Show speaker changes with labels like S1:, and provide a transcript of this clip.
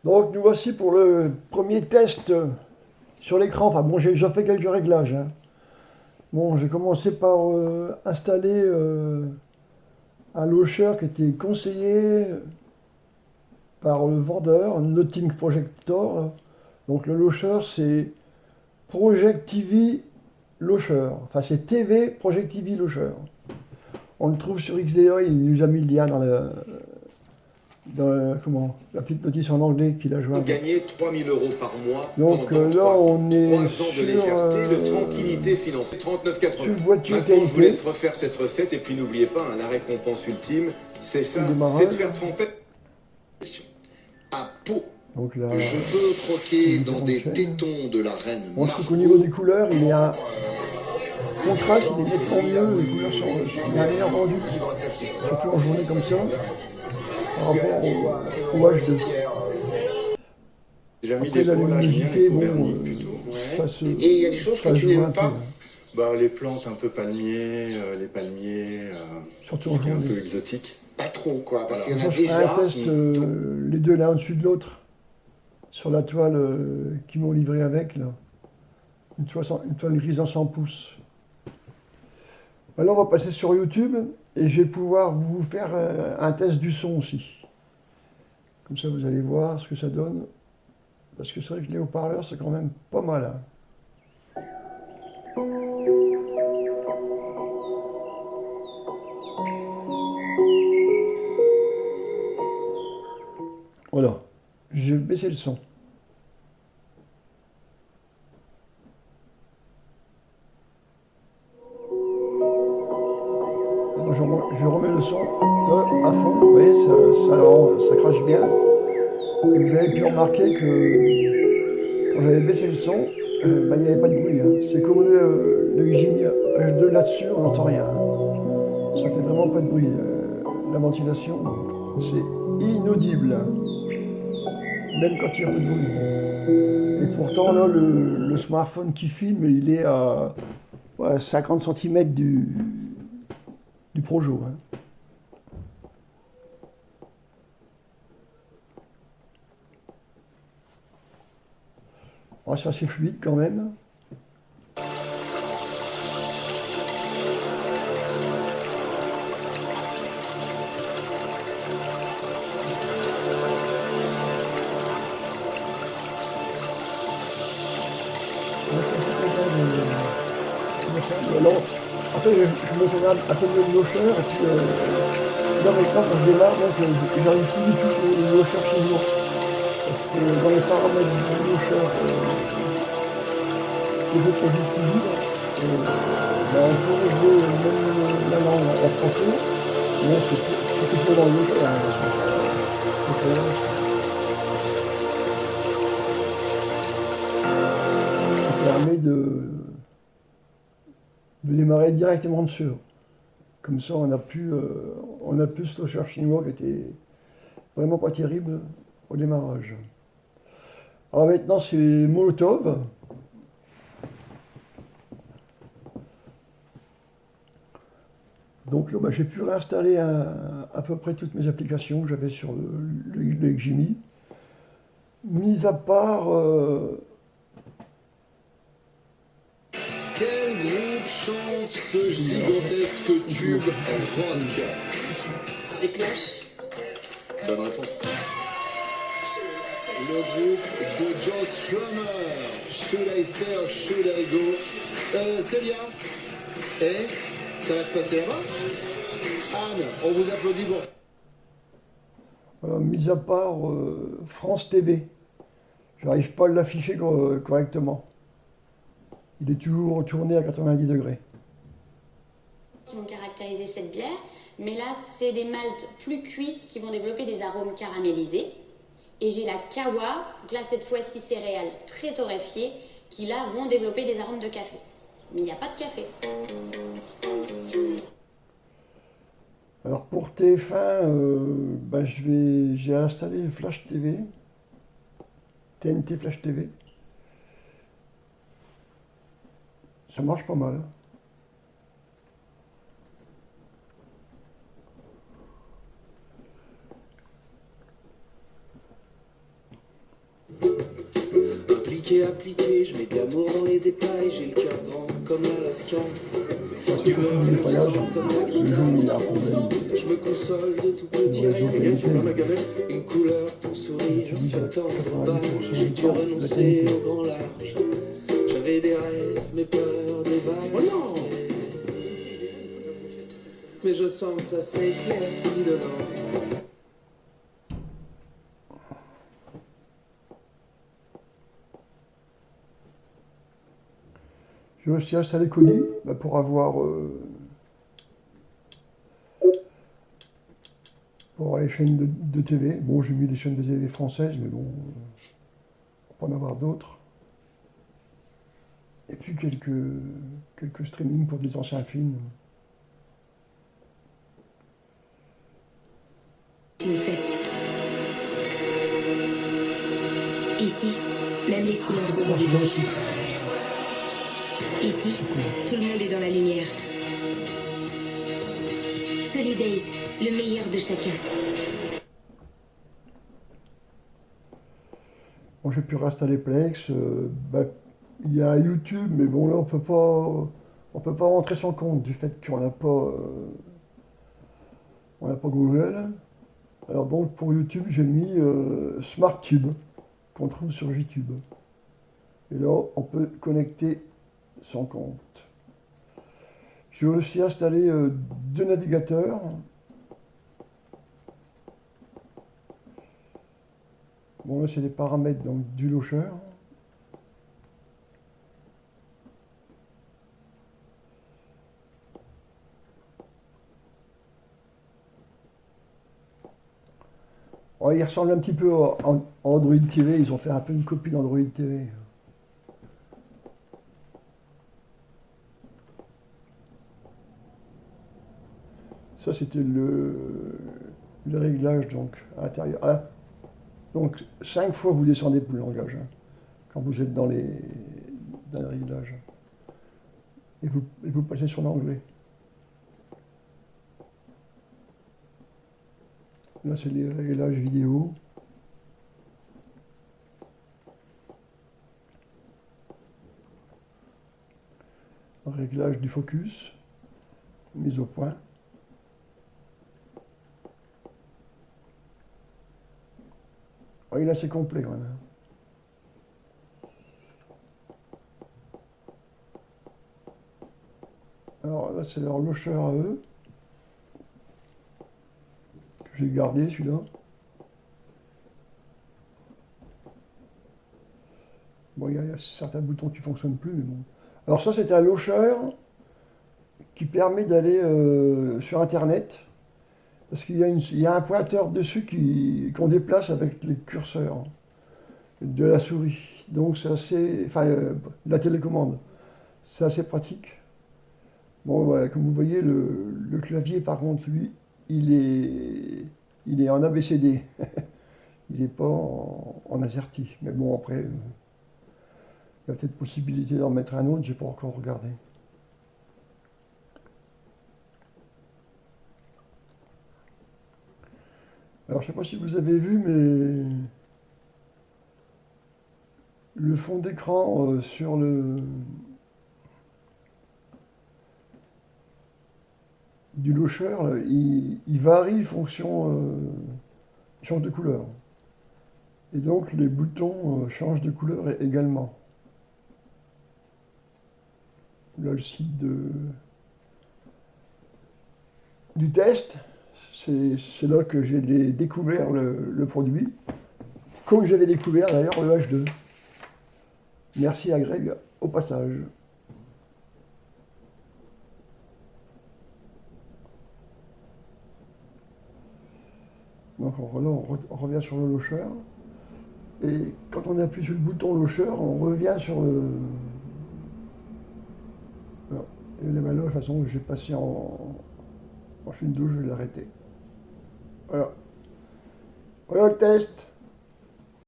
S1: Donc nous voici pour le premier test sur l'écran. Enfin bon, j'ai déjà fait quelques réglages, hein. Bon, j'ai commencé par installer un launcher qui était conseillé par le vendeur, un Nothing Projector. Donc le launcher c'est Project TV Launcher. Enfin c'est TV Project TV Launcher. On le trouve sur XDA, il nous a mis le lien comment, la petite notice en anglais qu'il a joué avec.
S2: Gagner 3 000 € par mois
S1: Donc
S2: pendant
S1: là,
S2: 3 ans.
S1: on est
S2: 3 ans
S1: sur,
S2: de légèreté, de tranquillité financière. 39,80.
S1: sur le boîtier
S2: Maintenant, je vous
S1: qualité.
S2: laisse refaire cette recette et puis n'oubliez pas, hein, la récompense ultime, c'est ça, c'est de faire tremper à peau.
S1: Donc là,
S3: Je peux croquer dans des tétons de la reine
S1: bon, je trouve qu'au niveau des couleurs, il est un contraste, il est nettement mieux, les couleurs sont il y a un meilleur rendu, surtout en journée comme ça, par rapport au H2.
S2: J'ai mis
S1: Après
S2: des
S1: la
S2: pots, là, j'aime bien les
S1: luminosité,
S2: pots
S1: bon,
S2: vernis plutôt.
S1: ça se,
S2: Et il y a des choses
S1: ça
S2: que tu
S1: joue un
S2: n'aimes
S1: peu,
S2: pas.
S1: hein.
S2: Bah, les plantes un peu palmiers, les palmiers,
S1: Surtout
S2: ce
S1: en
S2: qui est un
S1: journée.
S2: peu exotique. Pas trop, quoi, parce
S1: Comme
S2: qu'il y en
S1: ça,
S2: a
S1: je ferai
S2: déjà.
S1: un test, les deux l'un au-dessus de l'autre, sur la toile qu'ils m'ont livré avec, là. Une toile grise en 100 pouces. Alors on va passer sur YouTube et je vais pouvoir vous faire un test du son aussi. Comme ça vous allez voir ce que ça donne. Parce que c'est vrai que les haut-parleurs c'est quand même pas mal, hein. Voilà, je vais baisser le son. Alors, je remets le son à fond, vous voyez, ça crache bien. Et vous avez pu remarquer que quand j'avais baissé le son, bah, il n'y avait pas de bruit, hein. C'est comme le Jimmy H2 là-dessus, on n'entend rien, hein. Ça fait vraiment pas de bruit. La ventilation, c'est inaudible, hein. Même quand il n'y a pas de volume. Et pourtant, là, le smartphone qui filme, il est à 50 cm du Projo, hein. Ouais, c'est assez fluide quand même. Alors, après, je me fais un peu de launcher, et puis là maintenant quand je démarre, donc j'arrive plus du tout sur le launcher chinois. Parce que dans les paramètres du launcher TV Project TV, bah, on peut régler même la langue en français. Donc c'est plutôt dans le launcher, hein, bien sûr. Donc, ce qui permet de démarrer directement dessus. Comme ça, on a pu ce launcher chinois qui était vraiment pas terrible au démarrage. Alors maintenant, c'est Molotov. Donc là, bah, j'ai pu réinstaller à peu près toutes mes applications que j'avais sur le Ximi. Mis à part...
S3: Quel groupe chante ce gigantesque tube rock?
S4: Les cloches.
S3: Bonne réponse. Le groupe de Joe Strummer. Should I Stay or Should I Go? Célia. Et ça va se passer là-bas? Anne, on vous applaudit pour...
S1: mis à part France TV. J'arrive pas à l'afficher correctement. Il est toujours tourné à 90 degrés.
S5: Qui vont caractériser cette bière, mais là c'est des maltes plus cuits qui vont développer des arômes caramélisés. Et j'ai la Kawa, donc là cette fois-ci céréales très torréfiées, qui là vont développer des arômes de café. Mais il n'y a pas de café.
S1: Alors pour TF1, bah, j'ai installé Flash TV, TNT Flash TV. Ça marche pas mal.
S6: appliqué, je mets de l'amour dans les détails, j'ai le cœur grand comme l'Alaskan.
S1: C'est surtout le nettoyage, le jour où il y a un problème.
S6: Je me console de tout petit rien, une couleur, ton sourire, cette tendre barbe. J'ai dû renoncer au grand large. J'avais des rêves, mes peurs, des vagues. Mais je sens que ça s'éclaircit devant.
S1: J'ai aussi installé Kodi pour avoir pour les chaînes de TV. Bon, j'ai mis des chaînes de TV françaises, mais bon, on peut en avoir d'autres. Et puis quelques streamings pour des anciens films.
S7: Une fête. Ici, même les silences font du bruit. Ici, tout le monde est dans la lumière. Solidays, le meilleur de chacun.
S1: Bon, j'ai pu réinstaller Plex. Il y a YouTube, mais bon là on peut pas rentrer son compte du fait qu'on n'a pas Google. Alors donc pour YouTube j'ai mis SmartTube qu'on trouve sur YouTube. Et là on peut connecter son compte. J'ai aussi installé 2 navigateurs. Bon là c'est les paramètres donc, du launcher. Ouais, il ressemble un petit peu à Android TV, ils ont fait un peu une copie d'Android TV. Ça c'était le réglage donc à l'intérieur. Ah, donc 5 fois vous descendez pour le langage hein, quand vous êtes dans les réglages. Et vous passez sur l'anglais. Là, c'est les réglages vidéo. Réglage du focus. Mise au point. Oh, il est assez complet quand même. Alors là, c'est leur launcher à eux. J'ai gardé celui-là. Bon, il y a certains boutons qui ne fonctionnent plus, mais bon. Alors ça, c'est un launcher qui permet d'aller sur Internet. Parce qu'il y a un pointeur dessus qu'on déplace avec les curseurs de la souris. Donc c'est assez... Enfin, la télécommande. C'est assez pratique. Bon, voilà, comme vous voyez, le clavier, par contre, lui, il est en ABCD. Il n'est pas en AZERTY. Mais bon, après, il y a peut-être possibilité d'en mettre un autre, je n'ai pas encore regardé. Alors, je ne sais pas si vous avez vu, mais le fond d'écran sur du launcher, il varie fonction, il change de couleur. Et donc les boutons changent de couleur également. Là le site du test, c'est là que j'ai découvert le produit, comme j'avais découvert d'ailleurs le H2. Merci à Greg au passage. Donc on revient sur le launcher. Et quand on appuie sur le bouton launcher, on revient sur le... Voilà. Et là, de toute façon, j'ai passé en film 12, je vais l'arrêter. Voilà. Voilà le test.